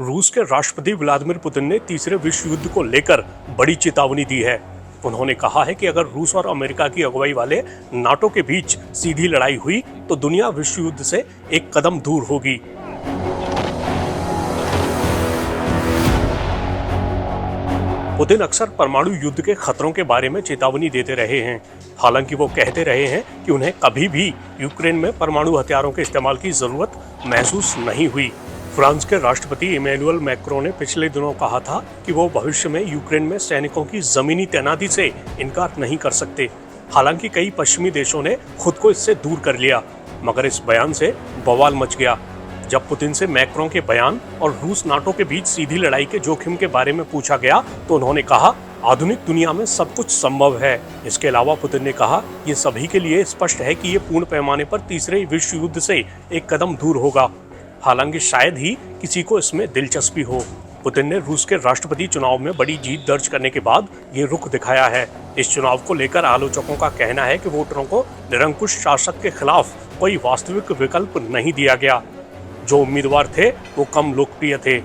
रूस के राष्ट्रपति व्लादिमीर पुतिन ने तीसरे विश्व युद्ध को लेकर बड़ी चेतावनी दी है। उन्होंने कहा है कि अगर रूस और अमेरिका की अगुवाई वाले नाटो के बीच सीधी लड़ाई हुई तो दुनिया विश्व युद्ध से एक कदम दूर होगी। पुतिन अक्सर परमाणु युद्ध के खतरों के बारे में चेतावनी देते रहे हैं। हालांकि वो कहते रहे हैं कि उन्हें कभी भी यूक्रेन में परमाणु हथियारों के इस्तेमाल की जरूरत महसूस नहीं हुई। फ्रांस के राष्ट्रपति इमैनुअल मैक्रों ने पिछले दिनों कहा था कि वो भविष्य में यूक्रेन में सैनिकों की जमीनी तैनाती से इनकार नहीं कर सकते। हालांकि कई पश्चिमी देशों ने खुद को इससे दूर कर लिया, मगर इस बयान से बवाल मच गया। जब पुतिन से मैक्रों के बयान और रूस नाटो के बीच सीधी लड़ाई के जोखिम के बारे में पूछा गया तो उन्होंने कहा, आधुनिक दुनिया में सब कुछ संभव है। इसके अलावा पुतिन ने कहा, ये सभी के लिए स्पष्ट है कि ये पूर्ण पैमाने पर तीसरे विश्व युद्ध से एक कदम दूर होगा। हालांकि शायद ही किसी को इसमें दिलचस्पी हो। पुतिन ने रूस के राष्ट्रपति चुनाव में बड़ी जीत दर्ज करने के बाद ये रुख दिखाया है। इस चुनाव को लेकर आलोचकों का कहना है कि वोटरों को निरंकुश शासक के खिलाफ कोई वास्तविक विकल्प नहीं दिया गया। जो उम्मीदवार थे वो कम लोकप्रिय थे।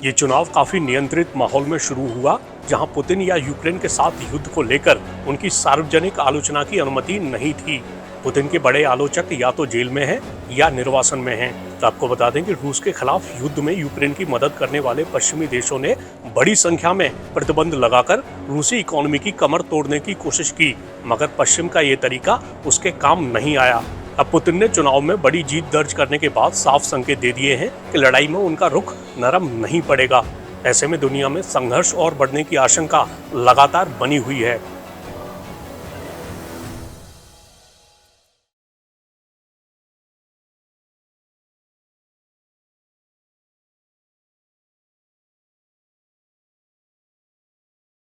ये चुनाव काफी नियंत्रित माहौल में शुरू हुआ, जहां पुतिन या यूक्रेन के साथ युद्ध को लेकर उनकी सार्वजनिक आलोचना की अनुमति नहीं थी। पुतिन के बड़े आलोचक या तो जेल में हैं या निर्वासन में हैं। तो आपको बता दें कि रूस के खिलाफ युद्ध में यूक्रेन की मदद करने वाले पश्चिमी देशों ने बड़ी संख्या में प्रतिबंध लगाकर रूसी इकोनॉमी की कमर तोड़ने की कोशिश की, मगर पश्चिम का ये तरीका उसके काम नहीं आया। अब पुतिन ने चुनाव में बड़ी जीत दर्ज करने के बाद साफ संकेत दे दिए हैं कि लड़ाई में उनका रुख नरम नहीं पड़ेगा। ऐसे में दुनिया में संघर्ष और बढ़ने की आशंका लगातार बनी हुई है।